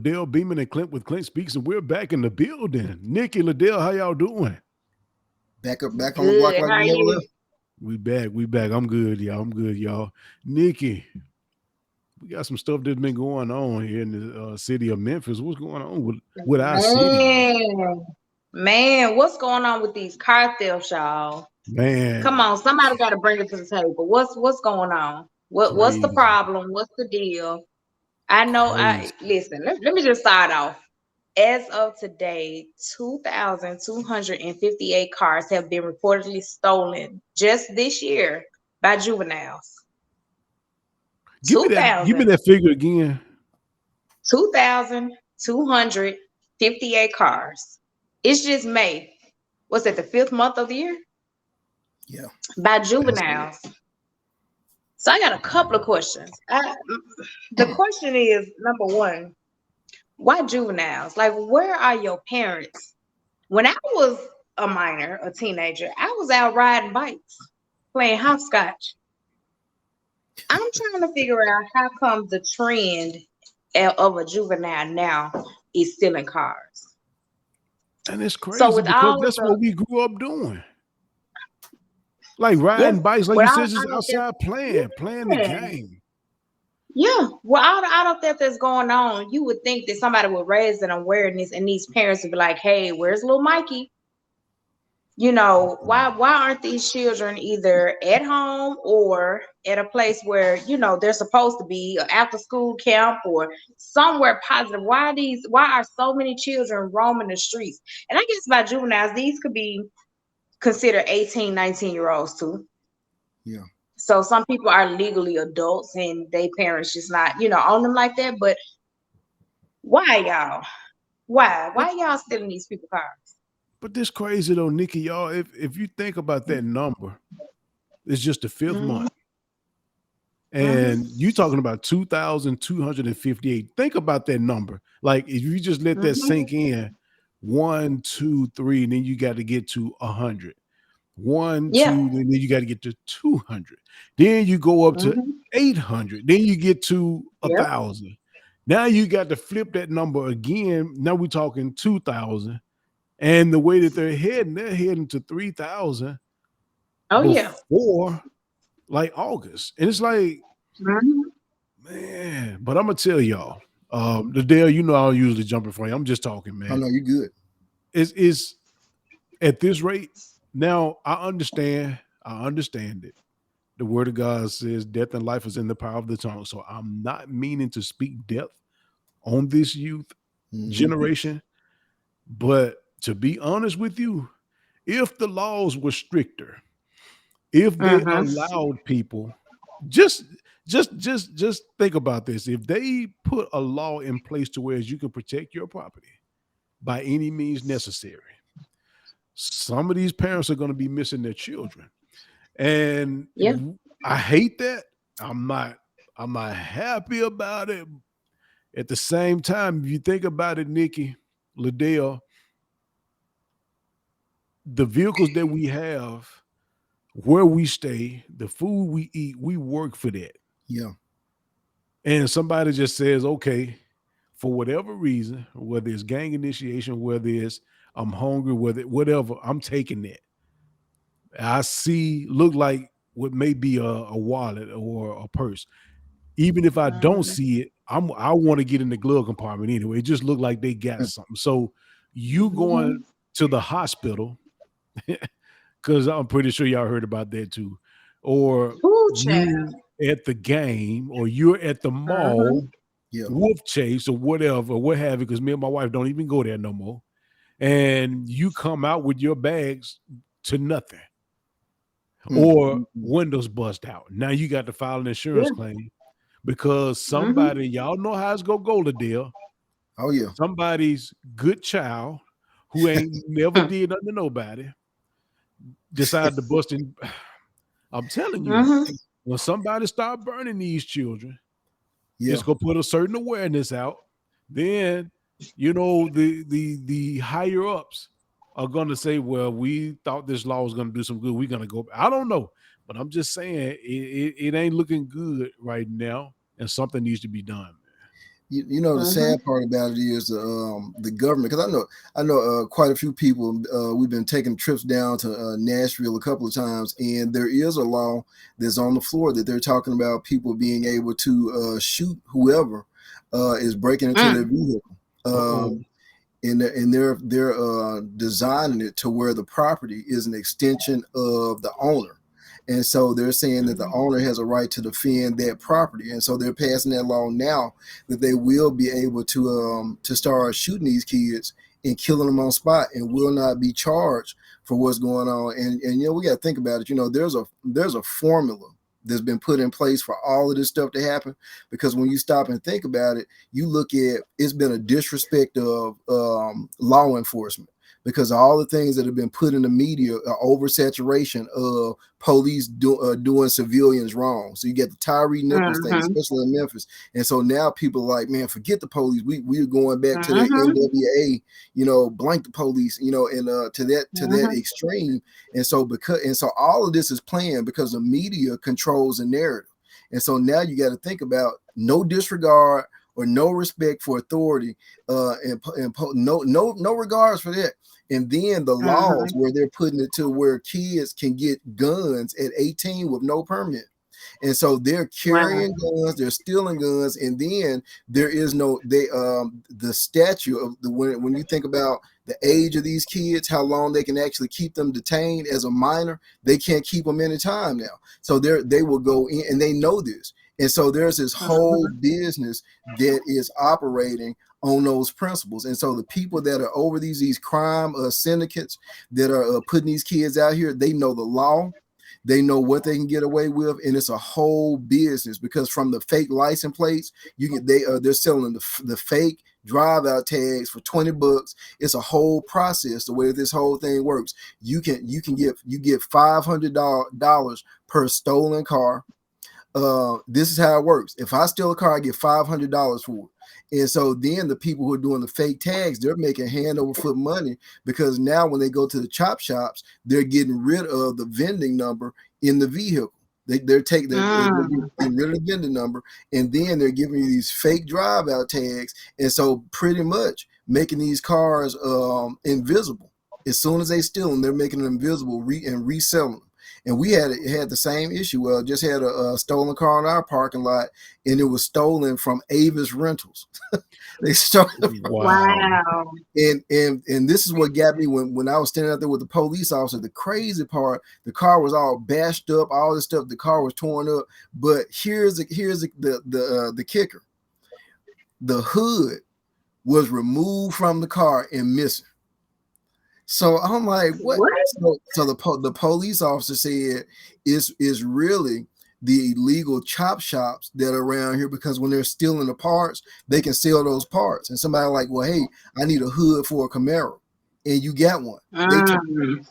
Liddell Beeman and Clint with Clint Speaks, and we're back in the building. Nikki, Liddell, how y'all doing? Back on the block Good. like How are we never you? left. We back. I'm good, y'all. I'm good, y'all. Nikki, we got some stuff that's been going on here in the city of Memphis. What's going on with our city, Man, man, what's going on with these car thefts, y'all? Come man? on, somebody got to bring it to the table. What's going on? What's the Crazy, problem? What's the deal? I know. I crazy. listen. Let me just start off. As of today, 2,258 cars have been reportedly stolen just this year by juveniles. Give me 2,000. that figure again. 2,258 cars. It's just May. What's that, the fifth month of the year? Yeah. By That's it. juveniles. So I got a couple of questions. The question is number one, why juveniles? Like, where are your parents? When I was a minor, a teenager, I was out riding bikes, playing hopscotch. I'm trying to figure out how come the trend of a juvenile now is stealing cars. And it's So crazy with because all of that's what the we grew up doing. Like yeah, riding bikes, like you with said, all just of that, outside playing the yeah, game. yeah, with all of that that's going on, you would think that somebody would raise an awareness, and these parents would be like, "Hey, where's little Mikey? You know, why aren't these children either at home or at a place where they're supposed to be, or after school camp or somewhere positive? Why are so many children roaming the streets? And I guess by juveniles, these could be considered 18, 19 year olds too. Yeah. So some people are legally adults and they parents just not on them like that. But why y'all, But why y'all stealing these people cars? but this crazy though, Nikki, y'all. If you think about that number, it's just the fifth Hmm. month. Hmm. And you talking about 2,258. Think about that number. Like if you just let that Hmm. sink in, one, two, three, and then you got to get to 100. One, Yeah. two, then you got to get to 200. Then you go up to Hmm. 800. Then you get to a Yep. thousand. Now you got to flip that number again. Now we're talking 2,000. And the way that they're heading to 3,000 Oh yeah. before like August. And it's like, Hmm. man, but I'm gonna tell y'all, the Dale, I don't usually jump in front of you. I'm just talking, Oh man. no, you good. Is at this rate, now I understand it. The word of God says death and life is in the power of the tongue. So I'm not meaning to speak death on this youth Mm-hmm. generation. But to be honest with you, if the laws were stricter, if they Hmm. allowed people just just think about this. If they put a law in place to where you can protect your property by any means necessary, some of these parents are going to be missing their children. And Yeah. I hate that. I'm not I'm not happy about it. At the same time, if you think about it, Nikki, Liddell, the vehicles that we have, where we stay, the food we eat, we work for that. Yeah. And somebody just says, okay, for whatever reason, whether it's gang initiation, whether it's I'm hungry, whatever, I'm taking that. I see, look like what may be a wallet or a purse. Even if I don't Hmm. see it, I want to get in the glove compartment anyway. It just looked like they got something. So you Hmm. going to the hospital, because I'm pretty sure y'all heard about that too, or Ooh, child. you at the game, or you're at the Hmm. mall, Yeah. Wolf Chase or whatever, what have you, because me and my wife don't even go there no more. And you come out with your bags to nothing, or Mm-hmm. windows bust out. Now you got to file an insurance Yeah. claim because Hmm. somebody, y'all know how it's gonna go, Deal. Oh yeah. Somebody's good child who ain't never did nothing to nobody decided to bust in. I'm telling you, Hmm. when somebody start burning these children, Yeah. it's gonna put a certain awareness out. Then the higher ups are gonna say, "Well, we thought this law was gonna do some good. We're gonna go." I don't know, but I'm just saying it ain't looking good right now, and something needs to be done. You know the Mm-hmm. sad part about it is the government, because I know quite a few people. We've been taking trips down to Nashville a couple of times, and there is a law that's on the floor that they're talking about people being able to shoot whoever is breaking into their Mm. vehicle. Uh-oh. And they're designing it to where the property is an extension of the owner, and so they're saying that the Mm. owner has a right to defend that property, and so they're passing that law now that they will be able to start shooting these kids and killing them on spot and will not be charged for what's going on. And you know, we got to think about it. You know, there's a formula that's been put in place for all of this stuff to happen, because when you stop and think about it, you look at, it's been a disrespect of law enforcement, because all the things that have been put in the media are oversaturation of police doing civilians wrong. So you get the Tyree Nichols thing, Mm-hmm. especially in Memphis, and so now people are like, man, forget the police. We're going back to the Mm-hmm. NWA, you know, blank the police, you know, and to that Mm-hmm. extreme. And so all of this is planned because the media controls the narrative. And so now you got to think about no disregard or no respect for authority, no regards for that. And then the laws Mm-hmm. where they're putting it to where kids can get guns at 18 with no permit. And so they're Wow. carrying guns, they're stealing guns, and then there is no the statute of the when you think about the age of these kids, how long they can actually keep them detained as a minor, they can't keep them any time now. So they will go in, and they know this. And so there's this whole Mm-hmm. business that is operating on those principles. And so the people that are over these crime syndicates that are putting these kids out here, they know the law, they know what they can get away with, and it's a whole business, because from the fake license plates, they're selling the fake drive out tags for $20. It's a whole process the way this whole thing works. You get $500 per stolen car. This is how it works. If I steal a car, I get $500 for it. And so then the people who are doing the fake tags, they're making hand over foot money, because now when they go to the chop shops, they're getting rid of the vending number in the vehicle. They're Mm. getting rid of the vending number, and then they're giving you these fake drive out tags, and so pretty much making these cars invisible. As soon as they steal them, they're making them invisible and reselling them. And we had the same issue. Just had a stolen car in our parking lot, and it was stolen from Avis Rentals. They stole it from, Wow. Wow. and this is what got me when I was standing out there with the police officer. The crazy part, the car was all bashed up, all this stuff. The car was torn up. But here's the kicker: the hood was removed from the car and missing. So I'm like, what? What? So the police officer said is really the illegal chop shops that are around here, because when they're stealing the parts, they can sell those parts. And somebody like, well, hey, I need a hood for a Camaro, and you got one. Mm.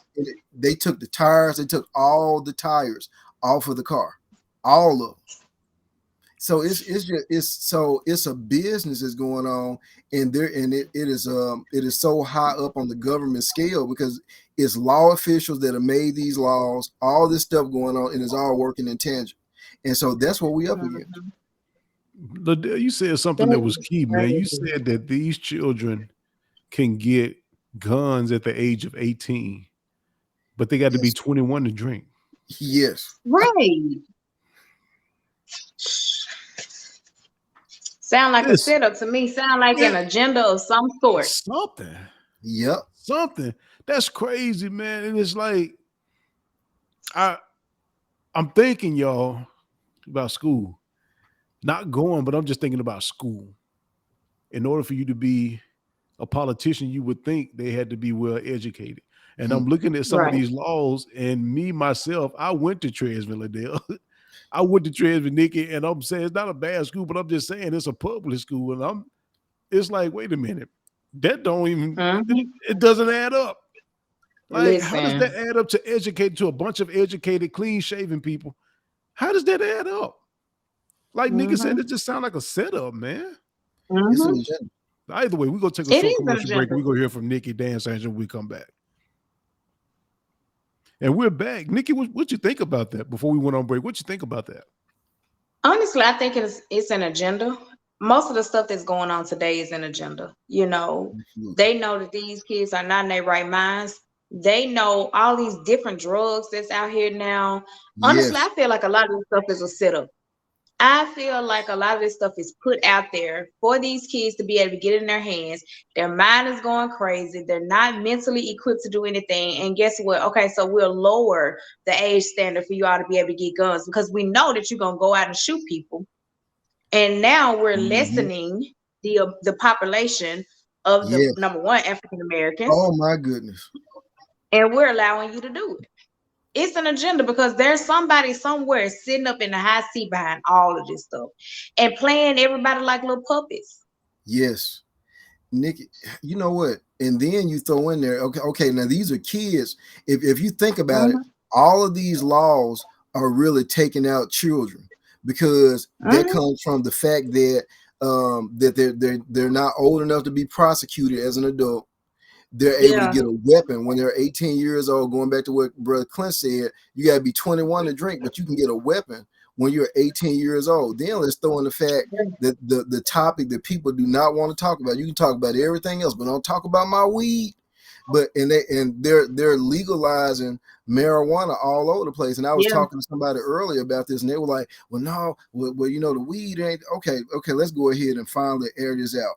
They took the tires, they took all the tires off of the car, all of them. So it's a business that's going on, and it is so high up on the government scale, because it's law officials that have made these laws, all this stuff going on, and it's all working in tangent. And so that's what we up against. Mhm. You said something that That was is key, man. You crazy. said that these children can get guns at the age of 18, but they got to be Yes. 21 to drink. Yes. Right. Sound like a Listen, setup to me. Sound like Yeah. an agenda of some sort. something, Yep. something. That's crazy, man. And it's like I, I'm thinking, y'all, about school. Not going, but I'm just thinking about school. In order for you to be a politician, you would think they had to be well educated. And I'm looking at some of Right. these laws, and me myself, I went to Tresville, Adele. I went to Tresville, Nikki, and I'm saying it's not a bad school, but I'm just saying it's a public school, and it's like, wait a minute, that don't even Hmm. it doesn't add up. Like, how does that Listen. add up to educate to a bunch of educated, clean shaven people? How does that add up? Like Nikki said, Hmm. it just sounds like a setup, man. It's an Hmm. agenda. Either way, we're gonna take a It short is an commercial break. agenda. We're gonna hear from Nikki, Dan Sanchez when we come back. And we're back. Nikki, what you think about that before we went on break? What you think about that? Honestly, I think it's an agenda. most of the stuff that's going on today is an agenda. You know, Absolutely. they know that these kids are not in their right minds. They know all these different drugs that's out here now. Honestly, I Yes. feel like a lot of this stuff is a setup. I feel like a lot of this stuff is put out there for these kids to be able to get it in their hands. Their mind is going crazy. They're not mentally equipped to do anything. And guess what? Okay, so we'll lower the age standard for you all to be able to get guns because we know that you're gonna go out and shoot people. And now we're Mhm. lessening the population of the Yes. number one African Americans, Oh my goodness. and we're allowing you to do it. It's an agenda because there's somebody somewhere sitting up in the high seat behind all of this stuff and playing everybody like little puppets. Yes. Nikki, you know what? And then you throw in there, okay, now these are kids. If you think about it, Mhm, all of these laws are really taking out children because that mhm. comes from the fact that that they're not old enough to be prosecuted as an adult. They're able to Yeah, get a weapon when they're 18 years old. Going back to what Brother Clint said, you got to be 21 to drink, but you can get a weapon when you're 18 years old. Then let's throw in the fact that the topic that people do not want to talk about. You can talk about everything else, but don't talk about my weed. But they're legalizing marijuana all over the place. And I was yeah, talking to somebody earlier about this, and they were like, "Well, no, well, the weed ain't okay. Okay, let's go ahead and finally air this out."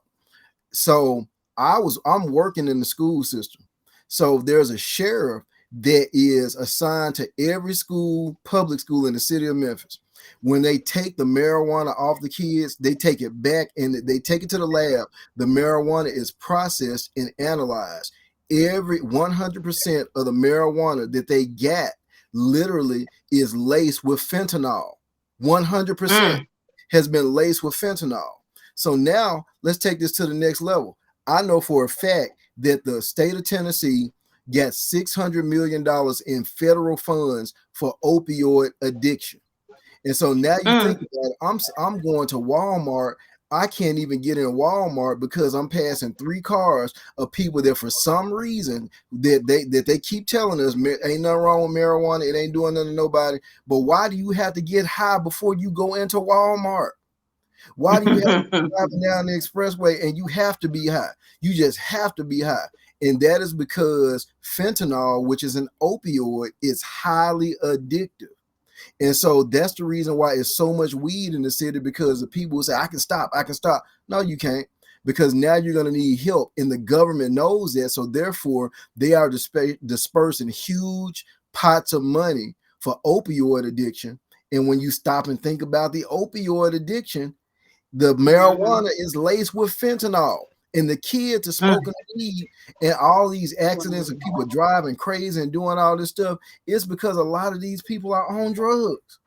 So I'm working in the school system. So there's a sheriff that is assigned to every school, public school in the city of Memphis. When they take the marijuana off the kids, they take it back and they take it to the lab. The marijuana is processed and analyzed. Every 100% of the marijuana that they got literally is laced with fentanyl. 100% mm, has been laced with fentanyl. So now let's take this to the next level. I know for a fact that the state of Tennessee got $600 million in federal funds for opioid addiction. And so now you think mm. about it, I'm going to Walmart. I can't even get in Walmart because I'm passing three cars of people that for some reason that they keep telling us ain't nothing wrong with marijuana, it ain't doing nothing to nobody. But why do you have to get high before you go into Walmart? Why do you have to be driving down the expressway and you have to be high? You just have to be high. And that is because fentanyl, which is an opioid, is highly addictive. And so that's the reason why it's so much weed in the city, because the people will say, I can stop, I can stop. No, you can't, because now you're going to need help. And the government knows that. So therefore, they are dispersing huge pots of money for opioid addiction. And when you stop and think about the opioid addiction, the Mhm, marijuana is laced with fentanyl, and the kids are mm. smoking weed, and all these accidents and people driving crazy and doing all this stuff. It's because a lot of these people are on drugs.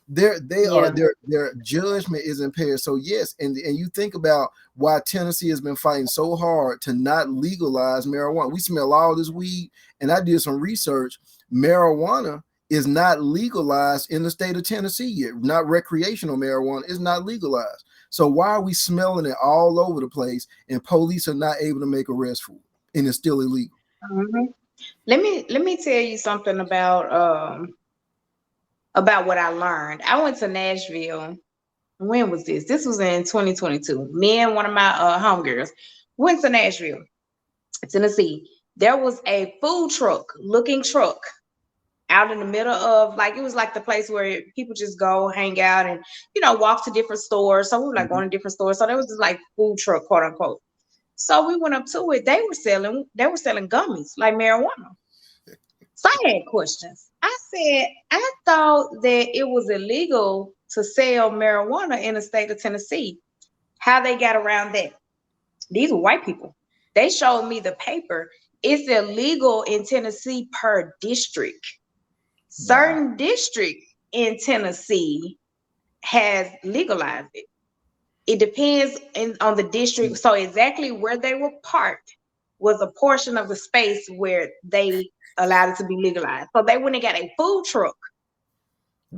Yeah. Their judgment is impaired. So yes, and you think about why Tennessee has been fighting so hard to not legalize marijuana. We smell all this weed, and I did some research. Marijuana is not legalized in the state of Tennessee yet. Not recreational marijuana is not legalized. So why are we smelling it all over the place, and police are not able to make arrests for it, and it's still illegal? Mhm. Let me tell you something about what I learned. I went to Nashville. When was this? This was in 2022. Me and one of my homegirls went to Nashville, Tennessee. There was a food truck looking truck out in the middle of, like, it was like the place where people just go hang out and walk to different stores. So we were like Mhm. going to different stores. So there was this like food truck, quote unquote. So we went up to it. They were selling gummies like marijuana. So I had questions. I said, I thought that it was illegal to sell marijuana in the state of Tennessee. How they got around that? These were white people. They showed me the paper. It's illegal in Tennessee per district. Wow. Certain district in Tennessee has legalized it. It depends on the district. So exactly where they were parked was a portion of the space where they allowed it to be legalized. So they went and got a food truck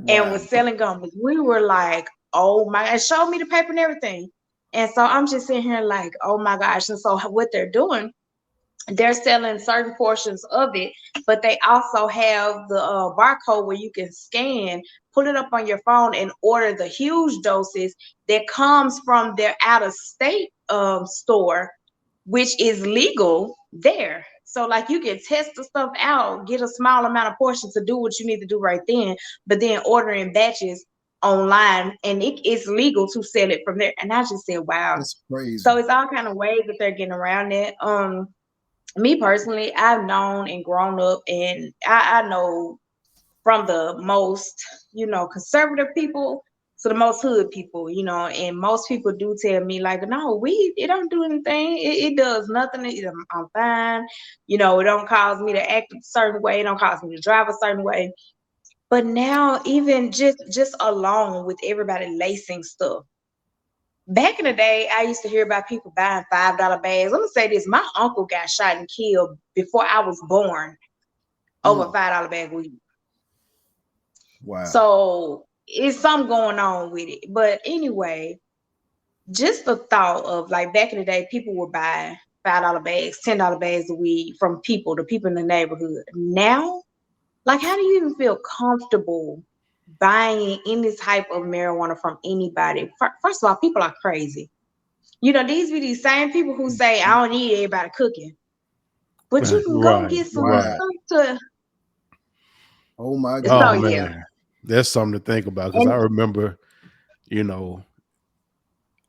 and Wow. was selling gummies. We were like, oh my, and showed me the paper and everything. And so I'm just sitting here like, oh my gosh. And so what they're doing they're selling certain portions of it, but they also have the barcode where you can scan, put it up on your phone, and order the huge doses that comes from their out of state store, which is legal there. So like you can test the stuff out, get a small amount of portions to do what you need to do right then, but then order in batches online, and it's legal to sell it from there. And I just said, wow. That's crazy. So it's all kind of ways that they're getting around it. Me personally, I've known and grown up, and I know from the most, conservative people to the most hood people, and most people do tell me like, no, weed, it don't do anything. It does nothing. I'm fine. It don't cause me to act a certain way. It don't cause me to drive a certain way. But now, even just alone with everybody lacing stuff. Back in the day, I used to hear about people buying $5 bags. Let me say this: my uncle got shot and killed before I was born over a $5 bag of weed. Wow. So it's something going on with it. But anyway, just the thought of like back in the day, people would buy $5 bags, $10 bags of weed from the people in the neighborhood. Now, like, how do you even feel comfortable buying any type of marijuana from anybody? First of all, people are crazy. These be these same people who say, I don't need everybody cooking. But you can go Right, get some right. stuff to. Oh my So Oh God. yeah. man, that's something to think about because I And remember, you know,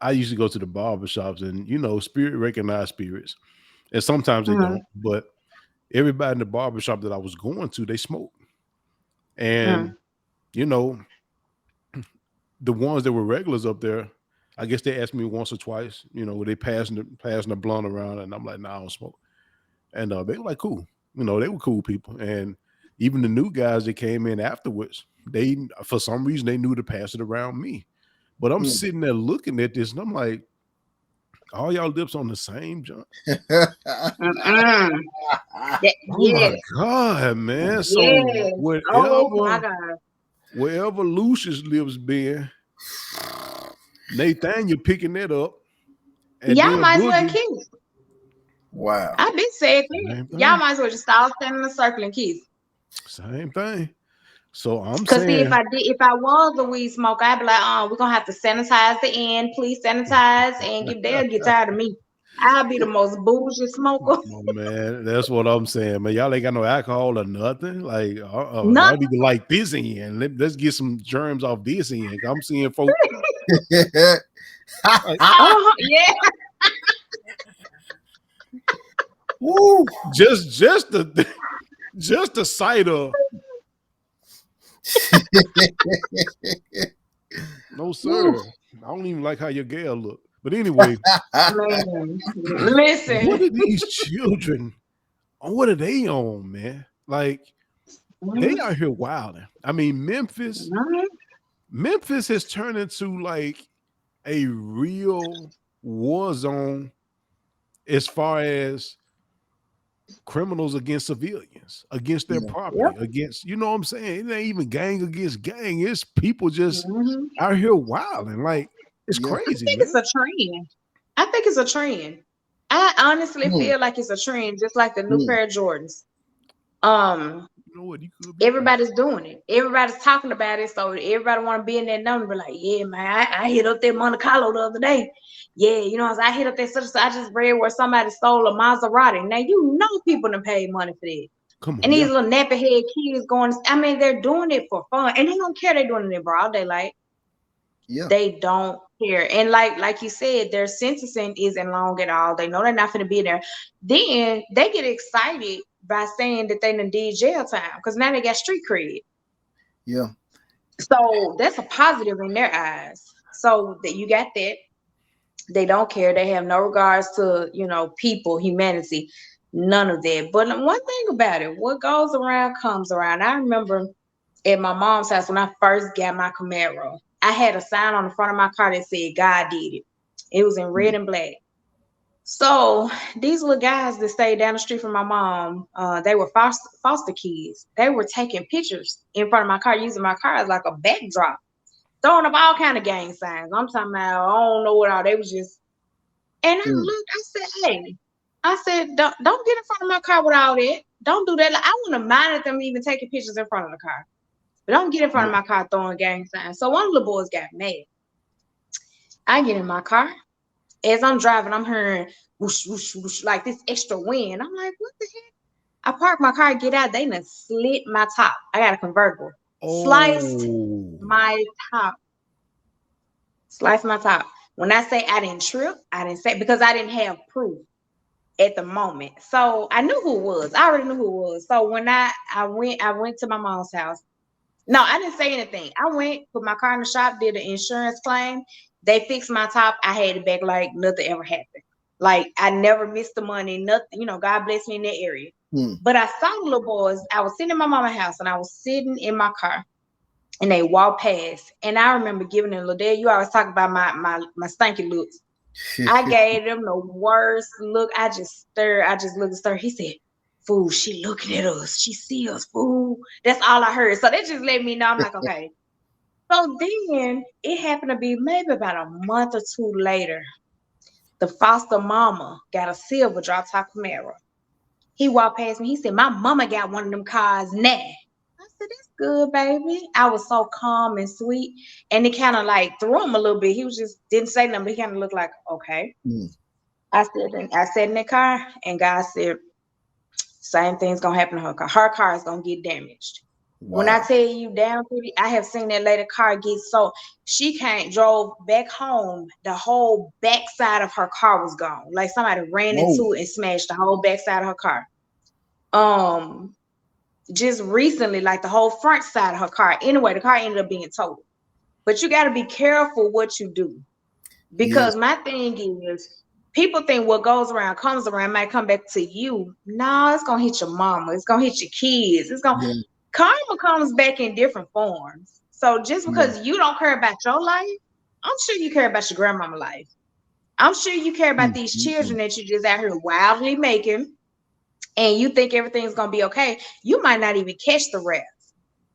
I used to go to the barber shops and spirit recognize spirits, and sometimes they mm, don't. But everybody in the barber shop that I was going to, they smoke, and mm, you know, the ones that were regulars up there, I guess they asked me once or twice, were they passing the blunt around, and I'm like, nah, I don't smoke. And they were like, cool. They were cool people. And even the new guys that came in afterwards, they for some reason they knew to pass it around me. But I'm Mm. sitting there looking at this, and I'm like, all y'all lips on the same joint. mm. Oh my Yes, God, man. So yes. Oh my wherever God. wherever Lucius lives been, Nathaniel picking that up, and Y'all then might as well Boogie, kiss. Wow. I've been saying same that. Y'all thing. might as well just all stand in a circle and kiss. Same thing. So I'm Cause see, saying, if I was a weed smoker, I'd be like, we're gonna have to sanitize the end. Please sanitize and they'll get tired of me. I'll be the most bougie smoker. oh man, that's what I'm saying, man. Y'all ain't got no alcohol or nothing. Like, y'all Nothing. need to like this end. Let's get some germs off this end. I'm seeing folks like Yeah. Woo. just the just the sight of no Woo. sir. I don't even like how your gal look. But anyway, Man, what listen. are these children? What are they on, man? Like they Mhm, out here wilding. I mean, mhm, Memphis has turned into like a real war zone as far as criminals against civilians, against their Yeah. property, yep. against, you know what I'm saying? It ain't even gang against gang. It's people just Mhm. out here wilding. Like, it's Yeah. I crazy, think it's man. a trend. I think it's a trend. I honestly Mm. feel like it's a trend, just like the new Mm. pair of Jordans. Um, You know what? You could be right. Everybody's doing it. Everybody's talking about it. So everybody want to be in that number. Like, yeah, man, I hit up that Monte Carlo the other day. Yeah, I hit up that such. I just read where somebody stole a Maserati. Now people done paid money for that. Come And on. these Yeah. little nappy head kids going. I mean, they're doing it for fun, and they don't care. They're doing it in broad daylight. Yeah. They don't care. And like you said, their sentencing isn't long at all. They know they're not going to be there. Then they get excited by saying that they done did jail time because now they got street cred. Yeah. So that's a positive in their eyes. So that you got that. They don't care. They have no regards to, people, humanity, none of that. But one thing about it, what goes around comes around. I remember at my mom's house when I first got my Camaro, I had a sign on the front of my car that said God did it. It was in red Mm. and black. So these little guys that stayed down the street from my mom, they were foster kids. They were taking pictures in front of my car, using my car as like a backdrop, throwing up all kind of gang signs. I'm talking about I don't know what all they was just. And I Mm. looked, I said, hey. I said, don't get in front of my car with all that. Don't do that. Like, I wouldn't have minded them even taking pictures in front of the car. But don't get in front Yeah. of my car throwing gang signs. So one of the boys got mad. I get in my car. As I'm driving, I'm hearing whoosh, whoosh, whoosh, like this extra wind. I'm like, what the heck? I park my car, get out. They done slit my top. I got a convertible. Sliced Oh. my top. Sliced my top. When I say I didn't trip, I didn't say because I didn't have proof at the moment. So I knew who it was. I already knew who it was. So when I went to my mom's house. No, I didn't say anything. I went, put my car in the shop, did an insurance claim. They fixed my top. I had it back like nothing ever happened. Like I never missed the money, nothing, God bless me in that area. Hmm. But I saw the little boys. I was sitting in my mama's house and I was sitting in my car and they walked past. And I remember giving them, Liddell, you always talk about my stinky looks. I gave them the worst look. I just stared. I just looked at her. He said, "Fool, she looking at us. She see us, fool." That's all I heard. So that just let me know. I'm like, okay. So then it happened to be maybe about a month or two later. The foster mama got a silver drop top Camaro. He walked past me. He said, "My mama got one of them cars now." I said, "That's good, baby." I was so calm and sweet. And it kind of like threw him a little bit. He was just didn't say nothing, but he kind of looked like, okay. Hmm. I sat in the car and God said, same thing's gonna happen to her car. Her car is gonna get damaged. When I Wow. tell you down to I have seen that lady car get so she can't drove back home. The whole back side of her car was gone. Like somebody ran Whoa. into it and smashed the whole back side of her car. Um, just recently, like the whole front side of her car. Anyway, the car ended up being totaled. But you got to be careful what you do. Yes. Because my thing is, people think what goes around comes around might come back to you. No, it's gonna hit your mama. It's gonna hit your kids. It's gonna Yeah. karma comes back in different forms. So just Yeah. because you don't care about your life, I'm sure you care about your grandmama life. I'm sure you care about Hmm. these Hmm. children that you just out here wildly making, and you think everything's gonna be okay. You might not even catch the rap.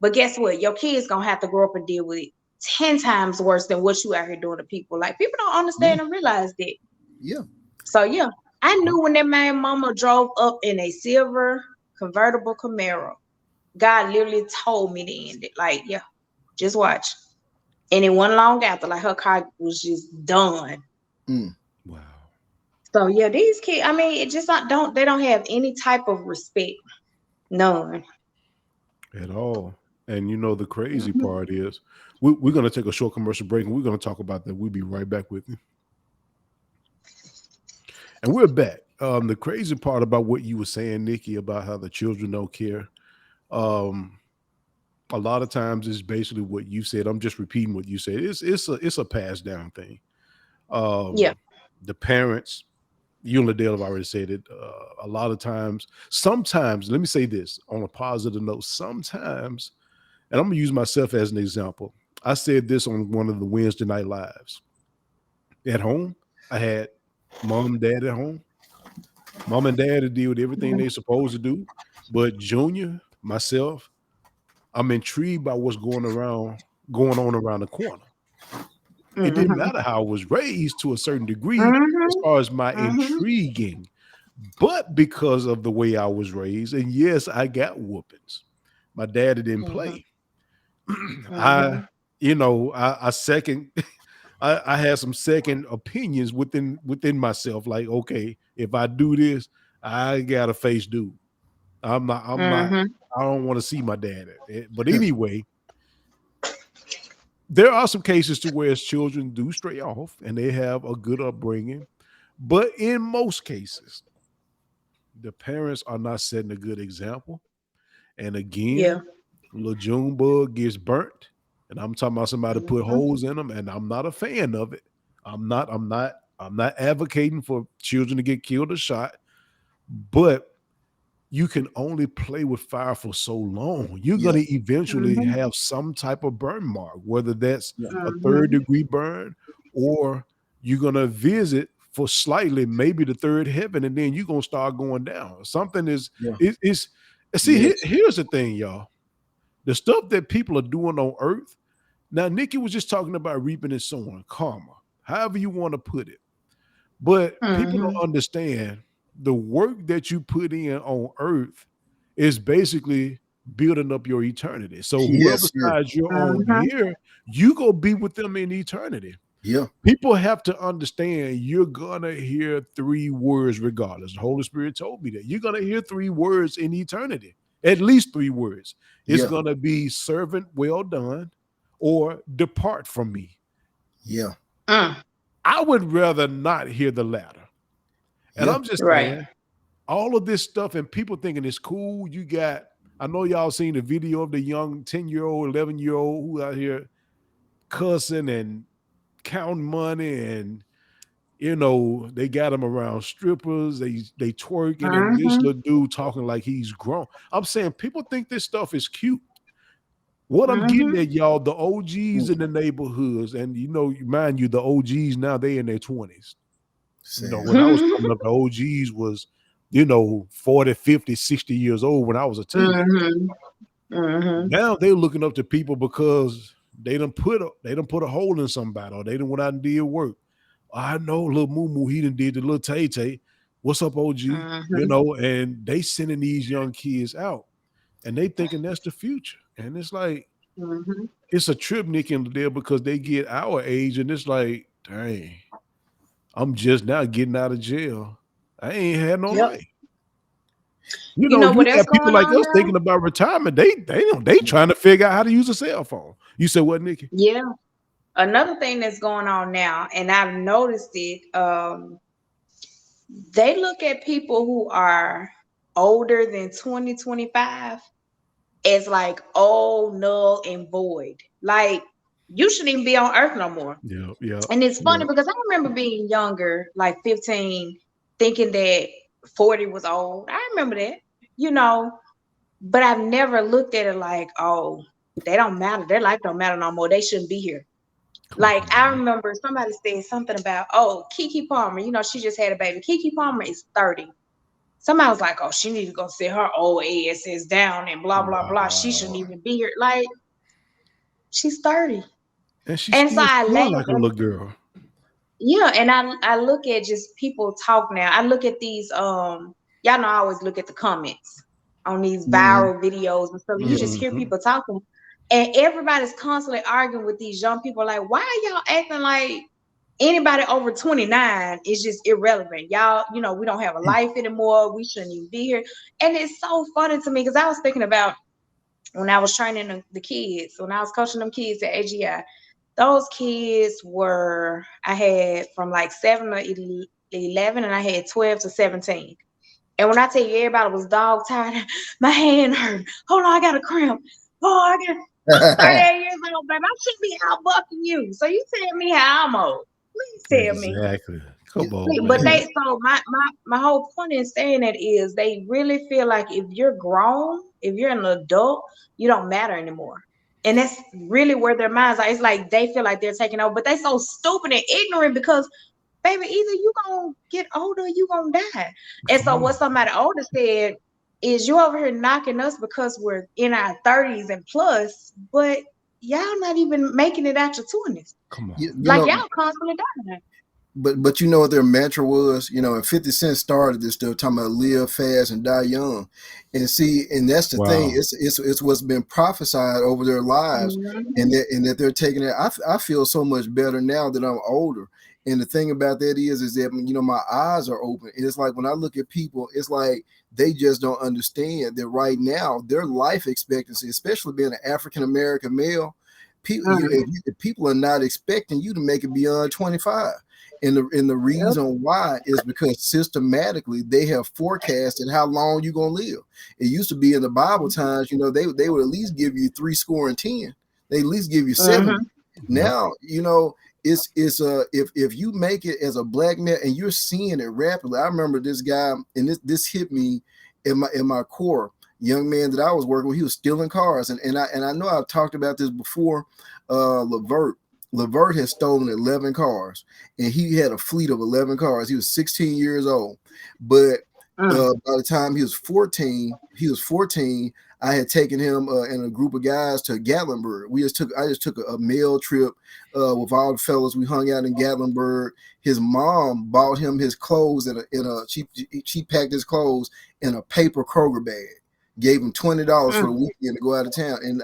But guess what? Your kids gonna have to grow up and deal with it 10 times worse than what you out here doing to people. Like people don't Yeah. understand and realize that. Yeah. So yeah, I knew when that man mama drove up in a silver convertible Camaro. God literally told me to end it. Like, yeah, just watch. And it wasn't long after, like her car was just done. Hmm. Wow. So yeah, these kids, I mean, it just don't they don't have any type of respect. None. At all. And the crazy Mhm. part is we're going to take a short commercial break and we're going to talk about that. We'll be right back with you. And we're back. The crazy part about what you were saying, Nikki, about how the children don't care. Um, a lot of times it's basically what you said. I'm just repeating what you said. It's a passed down thing. Yeah. The parents, you and Liddell have already said it. A lot of times, sometimes, let me say this on a positive note. Sometimes, and I'm gonna use myself as an example. I said this on one of the Wednesday night lives. At home, I had mom and dad at home. Mom and dad to deal with everything they supposed to do. But Junior, myself, I'm intrigued by what's going on around the corner. It didn't Mm-hmm. matter how I was raised to a certain degree as Mm-hmm. far as my Mm-hmm. intriguing, but because of the way I was raised, and yes, I got whoopings. My daddy didn't Mm-hmm. play. Mm-hmm. I, I second I had some second opinions within myself. Like, okay, if I do this, I gotta face dude. I'm not Mm-hmm. I don't want to see my dad. But anyway, there are some cases to where children do stray off and they have a good upbringing. But in most cases, the parents are not setting a good example. And Yeah. again, little June bug gets burnt. And I'm talking about somebody put Mm-hmm. holes in them, and I'm not a fan of it. I'm not advocating for children to get killed or shot, but you can only play with fire for so long. You're Yeah. going to eventually Mm-hmm. have some type of burn mark, whether that's Yeah. a third Mm-hmm. degree burn or you're going to visit for slightly, maybe the third heaven, and then you're going to start going down. Something Yeah. is see, Yes. here's the thing, y'all. The stuff that people are doing on earth. Now, Nikki was just talking about reaping and sowing, karma, however you want to put it. But people Mm-hmm. don't understand. the work that you put in on earth is basically building up your eternity. So whoever Yes, sir. side you're on Mm-hmm. here, you go be with them in eternity. Yeah, People have to understand you're gonna hear three words regardless. The Holy Spirit told me that you're gonna hear three words in eternity, at least three words. It's yeah, gonna be servant well done or depart from me. yeah, Mm. I would rather not hear the latter. And yeah. I'm just Right. saying, all of this stuff and people thinking it's cool. You got, I know y'all seen the video of the young 10-year-old, 11-year-old who out here cussing and counting money, and they got him around strippers, they twerking, and this Mm-hmm. little dude talking like he's grown. I'm saying people think this stuff is cute. What I'm getting Mm-hmm. at, y'all, the OGs Mm, in the neighborhoods, and mind you, the OGs now they in their 20s. sad. When I was coming up, the OGs was, 40, 50, 60 years old when I was a teenager. Mm-hmm. Mm-hmm. Now they're looking up to people because they done put a hole in somebody, or they done went out and did work. I know little Moo Moo, he done did the little Tay Tay. What's up, OG? Mm-hmm. And they sending these young kids out, and they thinking that's the future. And it's like, Mm-hmm. it's a trip, Nick, in there, because they get our age, and it's like, dang, I'm just now getting out of jail. I ain't had no Yep. life. You know You what else got people going like on us now? thinking about retirement. They trying to figure out how to use a cell phone. You said what, Nikki? Yeah. Another thing that's going on now, and I've noticed it, they look at people who are older than 2025 as like old, null, and void. Like you shouldn't even be on earth no more. Yeah, yeah, And it's yeah. funny because I remember being younger, like 15, thinking that 40 was old. I remember that, you know, but I've never looked at it like, oh, they don't matter. Their life don't matter no more. They shouldn't be here. Come Like on, I man. remember somebody said something about, oh, Kiki Palmer, she just had a baby. Kiki Palmer is 30. Somebody was like, oh, she needs to go sit her old ass down and blah, blah, blah. She shouldn't Wow. even be here. Like, she's 30. And she And so still I smell laugh like a and little girl. yeah, and I look at just people talk now. I look at these y'all know I always look at the comments on these Mhm. viral videos and stuff. You Yeah, just hear Hmm. people talking and everybody's constantly arguing with these young people like, why are y'all acting like anybody over 29 is just irrelevant? Y'all, we don't have a mm, life anymore. We shouldn't even be here. And it's so funny to me because I was thinking about when I was training the kids, when I was coaching them kids at AGI, those kids were, I had from like 7 to 11, and I had 12 to 17. And when I tell you everybody was dog tired, my hand hurt. Hold on, I got a cramp. I'm 38 years old, baby. I shouldn't be out bucking you. So you tell me how I'm old. Please tell me. Exactly. yeah, Come on, But yeah, man. my whole point in saying that is they really feel like if you're grown, if you're an adult, you don't matter anymore. And that's really where their minds are. It's like they feel like they're taking over, but they so stupid and ignorant because baby, either you gonna get older or you gonna die. And Come so what on. somebody older said is you over here knocking us because we're in our 30s and plus, but y'all not even making it out your 20s. Come on. you Like know. y'all constantly dying. But you know what their mantra was, and 50 Cent started this stuff talking about live fast and die young. And see, and that's the thing, Wow. it's what's been prophesied over their lives, Mhm. and that they're taking it. I feel so much better now that I'm older. And the thing about that is that my eyes are open. And it's like when I look at people, it's like they just don't understand that right now their life expectancy, especially being an African American male, people Mhm. if people are not expecting you to make it beyond 25. And the Yep. reason why is because systematically they have forecasted how long you're gonna live. It used to be in the Bible times, they would at least give you 3 score and 10. They at least give you 70. Mhm. Yep. Now, it's if you make it as a black man and you're seeing it rapidly. I remember this guy, and this hit me in my core. Young man that I was working with, he was stealing cars, and I know I've talked about this before. Levert has stolen 11 cars, and he had a fleet of 11 cars. He was 16 years old, but By the time he was 14, I had taken him and a group of guys to Gatlinburg. I just took a male trip with all the fellas. We hung out in Gatlinburg. His mom bought him his clothes she packed his clothes in a paper Kroger bag. Gave him $20 for the weekend to go out of town. And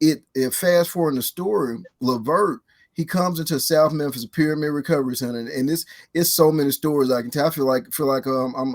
it fast forward in the story, Levert, he comes into South Memphis Pyramid Recovery Center, and it's so many stories I can tell. I feel like I'm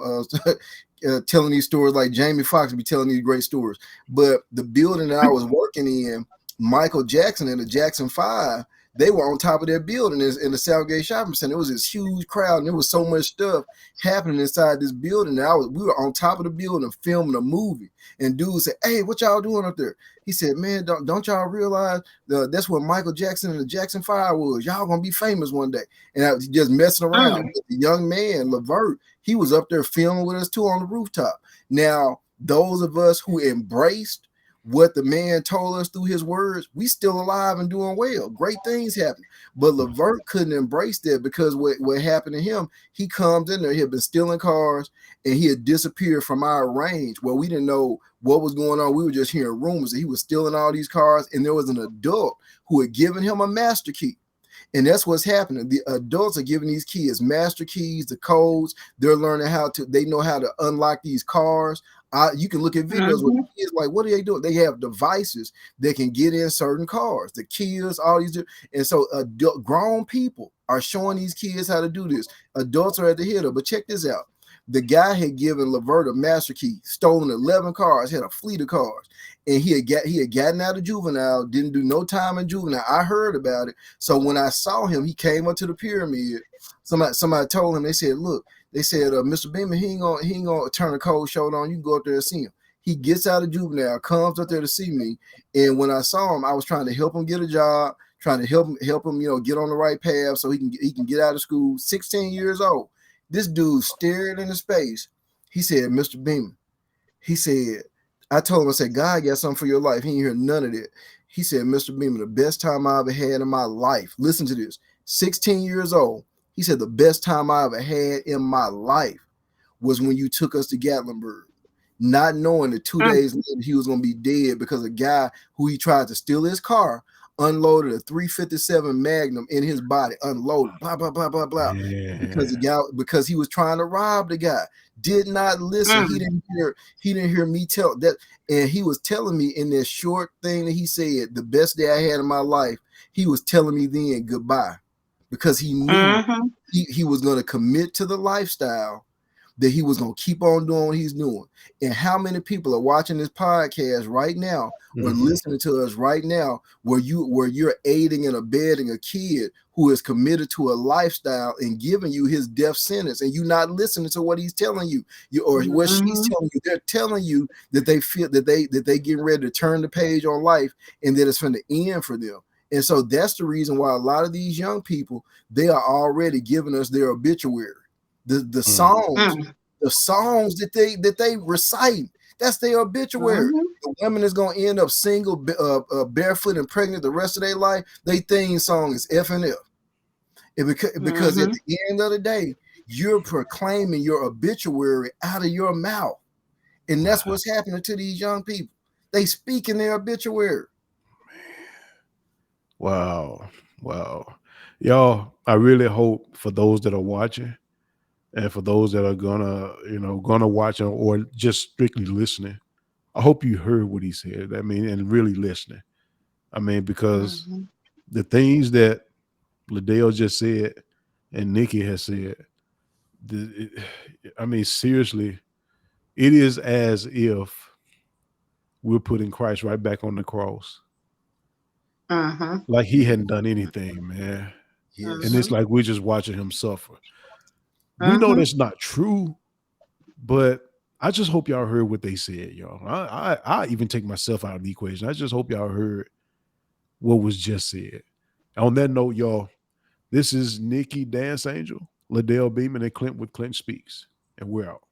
telling these stories like Jamie Foxx would be telling these great stories. But the building that I was working in, Michael Jackson and the Jackson 5, they were on top of their building in the Southgate Shopping Center. It was this huge crowd, and there was so much stuff happening inside this building. We were on top of the building filming a movie. And dude said, "Hey, what y'all doing up there?" He said, "Man, don't y'all realize that's what Michael Jackson and the Jackson 5 was? Y'all gonna be famous one day." And I was just messing around. The young man, Levert, he was up there filming with us too on the rooftop. Now, those of us who embraced what the man told us through his words, we still alive and doing well. Great things happen. But Levert couldn't embrace that because what happened to him, he comes in there, he had been stealing cars, and he had disappeared from our range where we didn't know what was going on. We were just hearing rumors that he was stealing all these cars, and there was an adult who had given him a master key. And that's what's happening. The adults are giving these kids master keys, the codes. They're learning they know how to unlock these cars. You can look at videos with kids like, what are they doing? They have devices that can get in certain cars, the keys, all these. And so grown people are showing these kids how to do this. Adults are at the head of it. But check this out. The guy had given Levert a master key, stolen 11 cars, had a fleet of cars. And he had gotten out of juvenile, didn't do no time in juvenile. I heard about it. So when I saw him, he came up to the pyramid. Somebody told him, they said, look, Mr. Beeman, he ain't gonna turn a cold shoulder on. You can go up there and see him. He gets out of juvenile, comes up there to see me. And when I saw him, I was trying to help him get a job, trying to help him, get on the right path so he can get out of school. 16 years old. This dude stared into space. He said, Mr. Beeman, he said, I told him, I said, God got something for your life. He ain't hear none of it. He said, Mr. Beeman, the best time I ever had in my life. Listen to this. 16 years old. He said, the best time I ever had in my life was when you took us to Gatlinburg, not knowing that 2 days later he was going to be dead because a guy who he tried to steal his car unloaded a 357 Magnum in his body, unloaded, blah, blah, blah, blah, blah. Yeah. Because he was trying to rob the guy. Did not listen. He didn't hear me tell that. And he was telling me in this short thing that he said, the best day I had in my life, he was telling me then goodbye. Because he knew he was going to commit to the lifestyle, that he was going to keep on doing what he's doing. And how many people are watching this podcast right now or listening to us right now where you're aiding and abetting a kid who is committed to a lifestyle and giving you his death sentence, and you not listening to what he's telling you, or what she's telling you. They're telling you that they feel that they getting ready to turn the page on life and that it's going to end for them. And so that's the reason why a lot of these young people, they are already giving us their obituary. The songs that they recite, that's their obituary. The woman is going to end up single, barefoot and pregnant the rest of their life. Their theme song is F and F. Because at the end of the day, you're proclaiming your obituary out of your mouth. And that's what's happening to these young people. They speak in their obituary. Wow. Y'all, I really hope for those that are watching and for those that are gonna watch or just strictly listening, I hope you heard what he said. I mean, and really listening. I mean, because the things that Liddell just said and Nikki has said, I mean, seriously, it is as if we're putting Christ right back on the cross. Like he hadn't done anything, man. Yes. And it's like we're just watching him suffer. We know that's not true, but I just hope y'all heard what they said, y'all. I even take myself out of the equation. I just hope y'all heard what was just said. On that note, y'all, this is Nikki Dance Angel, Liddell Beeman, and Clint with Clint Speaks. And we're out.